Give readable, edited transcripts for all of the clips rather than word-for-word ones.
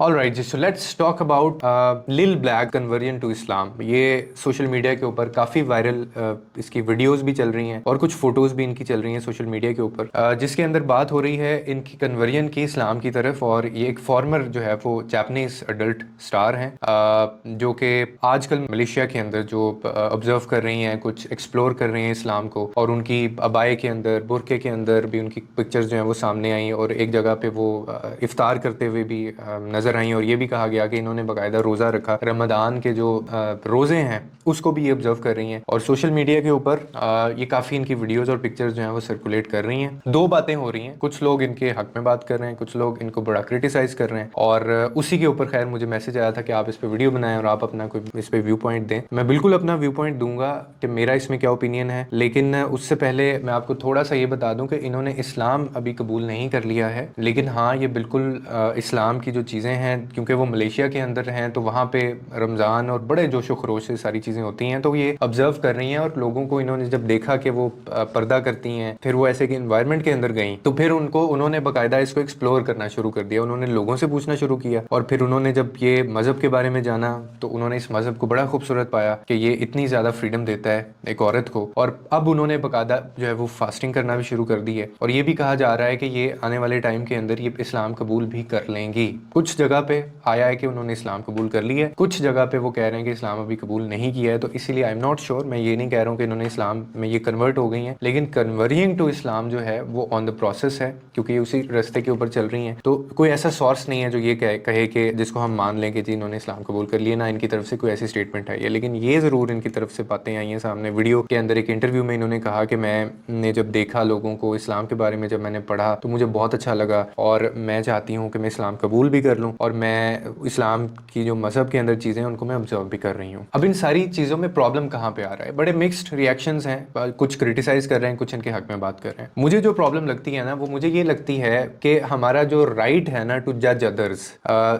Alright ji, so let's talk about lil black conversion to Islam. ये social media के ऊपर काफ़ी वायरल इसकी वीडियोस भी चल रही हैं और कुछ फोटोज़ भी इनकी चल रही हैं सोशल मीडिया के ऊपर, जिसके अंदर बात हो रही है इनकी कन्वर्जन की इस्लाम की तरफ। और ये एक फॉर्मर जो है वो जापानीज अडल्ट स्टार हैं, जो कि आजकल मलेशिया के अंदर जो ऑब्जर्व कर रही हैं, कुछ एक्सप्लोर कर रही हैं इस्लाम को, और उनकी अबाए के अंदर, बुरके के अंदर भी उनकी पिक्चर्स जो हैं वो सामने आई, और एक जगह पे वो इफ्तार करते हुए भी नजर आई। और ये भी कहा गया कि इन्होंने बाकायदा रोज़ा रखा, रमदान के जो रोज़े हैं उसको भी ये ऑब्जर्व कर रही हैं। और सोशल मीडिया के ऊपर ये काफ़ी इनकी वीडियोस और पिक्चर्स जो हैं वो सर्कुलेट कर रही हैं। दो बातें हो रही हैं, कुछ लोग इनके हक में बात कर रहे हैं, कुछ लोग इनको बड़ा क्रिटिसाइज कर रहे हैं। और उसी के ऊपर खैर मुझे मैसेज आया था कि आप इस पर वीडियो बनाएं और आप अपना कोई इस पर व्यू पॉइंट दें। मैं बिल्कुल अपना व्यू पॉइंट दूंगा कि मेरा इसमें क्या ओपिनियन है, लेकिन उससे पहले मैं आपको थोड़ा सा ये बता दूं कि इन्होंने इस्लाम अभी कबूल नहीं कर लिया है, लेकिन हाँ ये बिल्कुल इस्लाम की जो चीज़ें हैं, क्योंकि वो मलेशिया के अंदर हैं तो वहाँ पे रमज़ान और बड़े जोशो खरोश से सारी चीज़ें होती हैं, तो ये ऑब्जर्व कर रही हैं। और लोगों को इन्होंने जब देखा कि वो पर्दा करती हैं, फिर वो ऐसे कि इन्वायरमेंट के अंदर गई, तो फिर उन्होंने बाकायदा इसको एक्सप्लोर करना शुरू कर दिया। उन्होंने लोगों से पूछना शुरू किया, और फिर उन्होंने जब ये मज़हब के बारे में जाना तो उन्होंने इस मज़हब को बड़ा खूबसूरत पाया कि ये इतनी ज़्यादा फ्रीडम देता है एक औरत को। और अब उन्होंने बाकायदा जो है वो फास्टिंग करना भी शुरू कर दी है, और ये भी कहा जा रहा है कि ये आने वाले टाइम के अंदर ये इस्लाम कबूल भी कर लेंगी। कुछ जगह पे आया है कि उन्होंने इस्लाम कबूल कर लिया है, कुछ जगह पे वो कह रहे हैं कि इस्लाम अभी कबूल नहीं किया है। तो इसीलिए आई एम नॉट श्योर, मैं ये नहीं कह रहा हूँ कि इन्होंने इस्लाम में ये कन्वर्ट हो गई हैं, लेकिन कन्वर्जिंग टू इस्लाम जो है वो ऑन द प्रोसेस है, क्योंकि ये उसी रास्ते के ऊपर चल रही हैं। तो कोई ऐसा सोर्स नहीं है जो ये कहे कि जिसको हम मान लें कि जी इन्होंने इस्लाम कबूल कर लिया, ना इनकी तरफ से कोई ऐसी स्टेटमेंट आई है। लेकिन ये ज़रूर इनकी तरफ से बातें आई हैं सामने। वीडियो के अंदर एक इंटरव्यू में इन्होंने कहा कि मैंने जब देखा लोगों को इस्लाम के बारे में, जब मैंने पढ़ा तो मुझे बहुत अच्छा लगा, और मैं चाहती हूँ कि मैं इस्लाम कबूल भी कर लूँ, और मैं इस्लाम की जो मज़हब के अंदर चीज़ें हैं उनको मैं ऑब्जर्व भी कर रही हूँ। अब इन सारी चीज़ों में प्रॉब्लम कहाँ पे आ रहा है? बड़े मिक्स्ड रिएक्शंस हैं, कुछ क्रिटिसाइज कर रहे हैं, कुछ इनके हक में बात कर रहे हैं। मुझे जो प्रॉब्लम लगती है ना, वो मुझे ये लगती है कि हमारा जो राइट है ना टू जज अदर्स,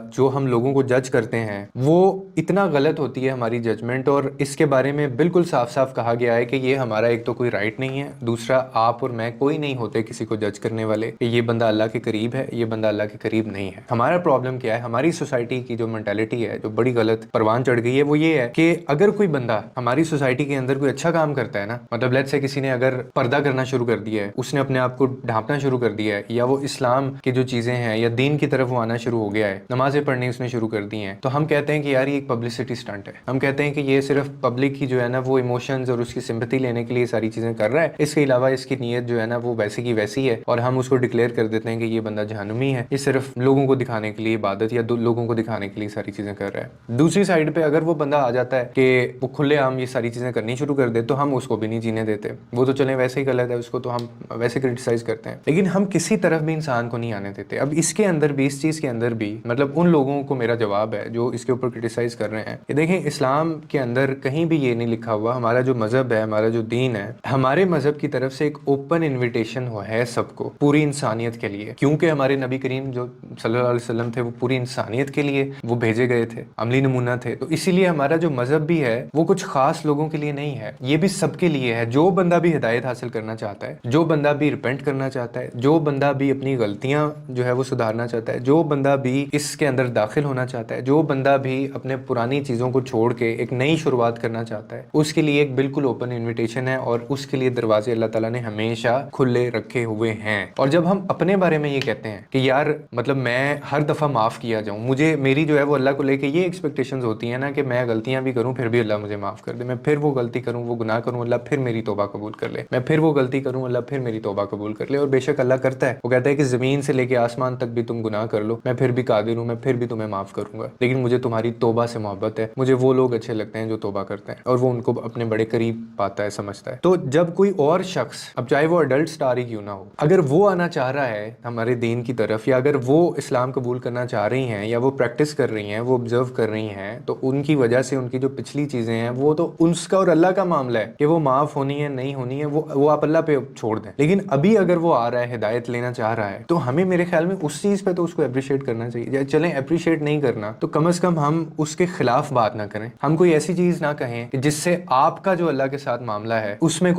जो हम लोगों को जज करते हैं, वो इतना गलत होती है हमारी जजमेंट। और इसके बारे में बिल्कुल साफ साफ कहा गया है कि ये हमारा एक तो कोई राइट नहीं है, दूसरा आप और मैं कोई नहीं होते किसी को जज करने वाले कि ये बंदा अल्लाह के करीब है, ये बंदा अल्लाह के करीब नहीं है। हमारा प्रॉब्लम क्या है, हमारी सोसाइटी की जो मेंटालिटी है, जो बड़ी गलत परवान चढ़ गई है, वो ये है कि अगर कोई बंदा हमारी सोसाइटी के अंदर कोई अच्छा काम करता है ना, मतलब लेट्स से किसी ने अगर पर्दा करना शुरू कर दिया है, उसने अपने आप को ढांपना शुरू कर दिया है, या वो इस्लाम की जो चीजें हैं या दीन की तरफ वो आना शुरू हो गया है, नमाजें पढ़नी उसने शुरू कर दी हैं, तो हम कहते हैं कि यार ये एक पब्लिसिटी स्टंट है। हम कहते हैं कि ये सिर्फ पब्लिक की जो है ना वो इमोशंस और उसकी सिंपैथी लेने के लिए सारी चीजें कर रहा है, इसके अलावा इसकी नीयत जो है ना वो वैसी की वैसी है, और हम उसको डिक्लेयर कर देते हैं कि ये बंदा जहन्नुमी है, ये सिर्फ लोगों को दिखाने के लिए इबादत या लोगों को दिखाने के लिए सारी चीजें कर रहा है। दूसरी साइड पे अगर वो बंदा आ जाता है कि वो खुलेआम ये सारी चीजें करनी शुरू कर दे, तो हम उसको भी नहीं जीने देते, वो तो चले वैसे ही गलत है, उसको तो हम वैसे क्रिटिसाइज करते हैं, लेकिन हम किसी तरफ भी इंसान को नहीं आने देते। अब इसके अंदर भी, इस चीज के अंदर भी, मतलब उन लोगों को मेरा जवाब है जो इसके ऊपर क्रिटिसाइज कर रहे हैं कि देखें, इस्लाम के अंदर कहीं भी ये नहीं लिखा हुआ, हमारा जो मजहब है, हमारा जो दीन है, हमारे मजहब की तरफ से एक ओपन इन्विटेशन है सबको, पूरी इंसानियत के लिए, क्योंकि हमारे नबी करीम जो सल्लल्लाहु अलैहि वसल्लम थे वो पूरी इंसानियत के लिए वो भेजे गए थे, अमली नमूना थे। तो इसीलिए हमारा जो मजहब भी है वो कुछ खास लोगों के लिए नहीं है, ये भी सबके लिए है। जो बंदा भी हिदायत हासिल करना चाहता है, जो बंदा भी रिपेंट करना चाहता है, जो बंदा भी अपनी गलतियां जो है वो सुधारना चाहता है, जो बंदा भी इसके अंदर दाखिल होना चाहता है, जो बंदा भी अपने पुरानी चीजों को छोड़ के एक नई शुरुआत करना चाहता है, उसके लिए एक बिल्कुल ओपन इन्विटेशन है, और उसके लिए दरवाजे अल्लाह ताला ने हमेशा खुले रखे हुए हैं। और जब हम अपने बारे में ये कहते हैं कि यार मतलब मैं हर दफा माफ किया जाऊं, मुझे मेरी जो है वो अल्लाह को लेके ये एक्सपेक्टेशंस होती है ना कि मैं गलतियां भी करूं फिर भी अल्लाह मुझे माफ कर दे, मैं फिर वो गलती करूं, वो गुनाह करूं, अल्लाह फिर मेरी तौबा कबूल कर ले, मैं फिर वो गलती करूं, अल्लाह फिर मेरी तौबा कबूल कर ले। और बेशक अल्लाह करता है, वो कहता है कि जमीन से लेके आसमान तक भी तुम गुनाह कर लो, मैं फिर भी कादिर हूं, मैं फिर भी तुम्हें माफ करूंगा, लेकिन मुझे तुम्हारी तौबा से मोहब्बत है, मुझे वो लोग अच्छे लगते हैं जो तौबा करते हैं और वो उनको अपने बड़े करीब पाता है, समझता है। तो जब कोई और शख्स, अब चाहे वो अडल्ट स्टार ही क्यों ना हो, अगर वो आना चाह रहा है हमारे दीन की तरफ, या अगर वो इस्लाम कबूल करना चाह रही हैं, या वो प्रैक्टिस कर रही हैं, वो ऑब्जर्व कर रही हैं, तो उनकी वजह से उनकी जो पिछली चीजें हैं वो तो उनका और अल्लाह का मामला है कि वो माफ होनी है नहीं होनी है, वो आप अल्लाह पे छोड़ दें। लेकिन अभी अगर वो आ रहा है, हिदायत लेना चाह रहा है, तो हमें मेरे ख्याल में उस चीज पे तो उसको अप्रिशिएट करना चाहिए। चलें अप्रिशिएट नहीं करना तो कम से कम हम उसके खिलाफ बात ना करें, हम कोई ऐसी चीज ना कहें कि जिससे आपका जो अल्लाह के साथ मामला है उसमें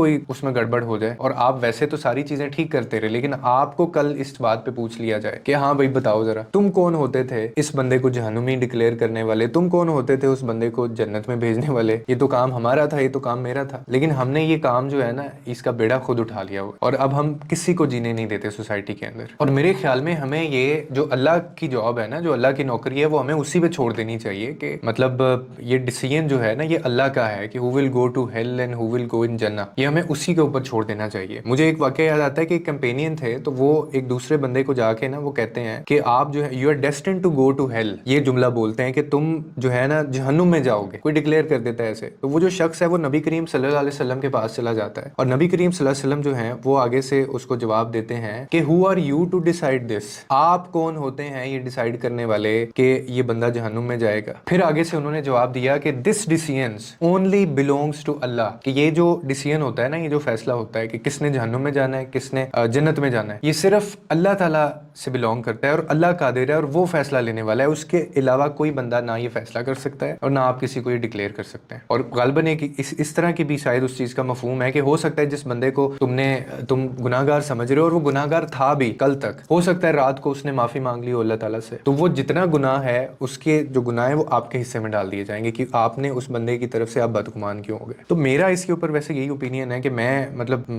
गड़बड़ हो जाए, और आप वैसे तो सारी चीजें ठीक करते रहे, लेकिन आपको कल इस बात पे पूछ लिया जाए कि हाँ भाई बताओ जरा तुम कौन हो ہوتے تھے اس بندے کو جہنمی ڈکلیئر کرنے والے, تم کون ہوتے تھے اس بندے کو جنت میں بھیجنے والے, یہ تو کام ہمارا تھا, یہ تو کام میرا تھا. لیکن ہم نے یہ کام جو ہے نا اس کا بیڑا خود اٹھا لیا ہوا, اور اب ہم کسی کو جینے نہیں دیتے سوسائٹی کے اندر. اور میرے خیال میں ہمیں یہ جو اللہ کی جاب ہے نا, جو اللہ کی نوکری ہے, وہ ہمیں اسی پہ چھوڑ دینی چاہیے کہ مطلب یہ ڈیسیژن جو ہے نا یہ اللہ کا ہے کہ who will go to hell and who will go in جنہ, یہ ہمیں اسی کے اوپر چھوڑ دینا چاہیے. مجھے ایک واقعہ یاد آتا ہے کہ ایک کمپینین تھے, تو وہ ایک دوسرے بندے کو جا کے نا وہ کہتے ہیں کہ آپ جو ہے you are destined to go to hell, یہ جملہ بولتے ہیں کہ تم جو ہے نا جہنم میں جاؤ گے, کوئی ڈکلیئر کر دیتا ہے ایسے. تو وہ جو شخص ہے وہ نبی کریم صلی اللہ علیہ وسلم کے پاس چلا جاتا ہے, اور نبی کریم صلی اللہ علیہ وسلم جو ہیں وہ آگے سے اس کو جواب دیتے ہیں کہ who are you to decide this, آپ کون ہوتے ہیں یہ ڈیسائیڈ کرنے والے کہ یہ بندہ جہنم میں جائے گا. پھر آگے سے انہوں نے جواب دیا کہ this decisions only belongs to اللہ, کہ یہ جو ڈیسیژن ہوتا ہے نا, یہ جو فیصلہ ہوتا ہے کہ کس نے جہنم میں جانا ہے کس نے جنت میں جانا ہے, یہ صرف اللہ تعالیٰ سے بلونگ کرتا ہے, اور اللہ قادر ہے اور وہ فیصلہ لینے والا ہے. اس کے علاوہ کوئی بندہ نہ یہ فیصلہ کر سکتا ہے اور نہ آپ کسی کو یہ ڈکلیئر کر سکتے ہیں. اور غالباً ایک اس طرح کی بھی شاید اس چیز کا مفہوم ہے کہ ہو سکتا ہے جس بندے کو تم گناہ گار سمجھ رہے ہو اور وہ گناہ گار تھا بھی کل تک, ہو سکتا ہے رات کو اس نے معافی مانگ لی ہو اللہ تعالیٰ سے, تو وہ جتنا گناہ ہے اس کے جو گناہ ہے وہ آپ کے حصے میں ڈال دیے جائیں گے کہ آپ نے اس بندے کی طرف سے آپ بدگمان کیوں ہو گئے. تو میرا اس کے اوپر ویسے یہی اوپینین ہے کہ میں مطلب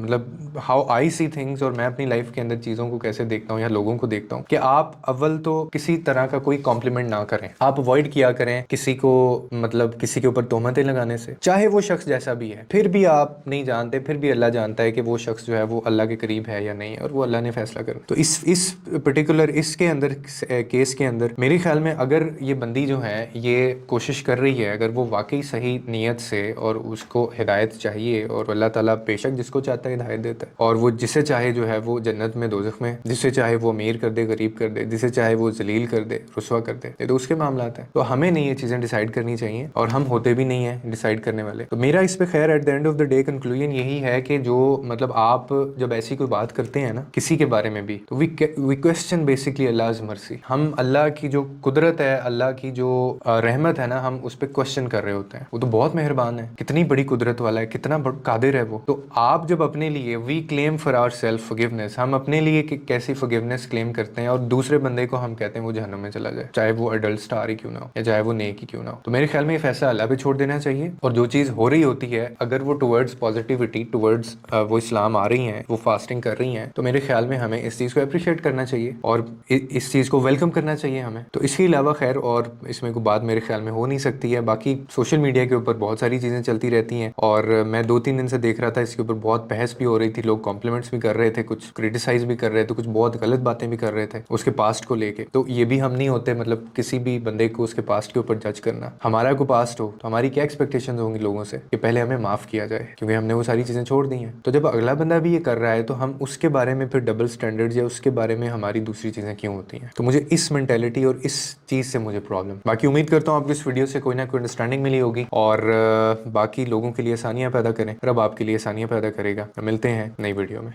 ہاؤ آئی سی تھنگس, اور میں اپنی لائف کے اندر چیزوں کو کیسے دیکھتا ہوں یا لوگوں کو دیکھتا ہوں, کہ آپ اول تو کسی طرح کا کوئی کمپلیمنٹ نہ کریں, آپ اوائڈ کیا کریں کسی کو مطلب کسی کے اوپر تہمتیں لگانے سے, چاہے وہ شخص جیسا بھی ہے. پھر بھی آپ نہیں جانتے, پھر بھی اللہ جانتا ہے کہ وہ شخص جو ہے وہ اللہ کے قریب ہے یا نہیں, اور وہ اللہ نے فیصلہ کرنا. تو اس پرٹیکولر اس کے اندر کیس کے اندر میرے خیال میں اگر یہ بندی جو ہے یہ کوشش کر رہی ہے, اگر وہ واقعی صحیح نیت سے, اور اس کو ہدایت چاہیے, اور اللہ تعالیٰ بے شک جس کو چاہتا ہے ہدایت دیتا ہے, اور وہ جسے چاہے جو ہے وہ جنت میں دوزخ میں, جسے چاہے وہ امیر کر دے غریب کر دے, جسے چاہے وہ ذلیل کر دے رسوا کر دے, تو اس کے معاملات ہیں. تو ہمیں نہیں یہ چیزیں ڈیسائیڈ کرنی چاہیے, اور ہم ہوتے بھی نہیں ہیں ڈیسائیڈ کرنے والے. تو میرا اس پہ خیر at the end of the day conclusion یہی ہے کہ جو مطلب آپ جب ایسی کوئی بات کرتے ہیں نا کسی کے بارے میں بھی, تو وی کوسچن بیسکلی اللہز مرسی. ہم اللہ کی جو قدرت ہے, اللہ کی جو رحمت ہے نا, ہم اس پہ کوسچن کر رہے ہوتے ہیں. وہ تو بہت مہربان ہے, کتنی بڑی قدرت والا ہے, کتنا قادر ہے وہ. تو آپ جب اپنے لیے وی کلیم فار آور سیلف فورگیونیس, ہم اپنے لیے کیسی فورگیونیس کلیم کرتے ہیں, اور دوسرے بندے کو ہم کہتے ہیں وہ جہنم میں چلا جائے, چاہے وہ ایڈلٹ سٹار ہی کیوں نہ ہو یا چاہے وہ نیک ہی کیوں نہ ہو. تو میرے خیال میں یہ فیصلہ اللہ پہ چھوڑ دینا چاہیے, اور جو چیز ہو رہی ہوتی ہے اگر وہ ٹورڈز پازیٹیوٹی, ٹورڈز وہ اسلام آ رہی ہیں, وہ فاسٹنگ کر رہی ہیں, تو میرے خیال میں ہمیں اس چیز کو اپریشیٹ کرنا چاہیے اور اس چیز کو ویلکم کرنا چاہیے ہمیں. تو اس کے علاوہ خیر اور اس میں کوئی بات میرے خیال میں ہو نہیں سکتی ہے. باقی سوشل میڈیا کے اوپر بہت ساری چیزیں چلتی رہتی ہیں, اور میں 2-3 دن سے دیکھ رہا تھا اس کے اوپر بہت بحث بھی ہو رہی تھی, لوگ کمپلیمنٹس بھی کر رہے تھے, کچھ کرٹیسائز بھی کر رہے تھے, کچھ بہت غلط باتیں بھی کر رہے تھے اس کے پاسٹ کو لے کے. تو یہ بھی ہم نہیں ہوتے مطلب کسی بھی بندے کو اس کے پاسٹ کے اوپر جج کرنا. ہمارا کوئی پاسٹ ہو تو ہماری کیا ایکسپیکٹیشنز ہوں گی لوگوں سے کہ پہلے ہمیں معاف کیا جائے, کیونکہ ہم نے وہ ساری چیزیں چھوڑ دی ہیں. تو جب اگلا بندہ بھی یہ کر رہا ہے تو ہم اس کے بارے میں پھر ڈبل سٹینڈرڈز یا اس کے بارے میں ہماری دوسری چیزیں کیوں ہوتی ہیں. تو مجھے اس مینٹیلٹی اور اس چیز سے مجھے پرابلم. باقی امید کرتا ہوں آپ کو اس ویڈیو سے کوئی نہ کوئی انڈرسٹینڈنگ ملی ہوگی, اور باقی لوگوں کے لیے آسانیاں پیدا کریں, رب آپ کے لیے آسانیاں پیدا کرے گا. ملتے ہیں نئی ویڈیو میں.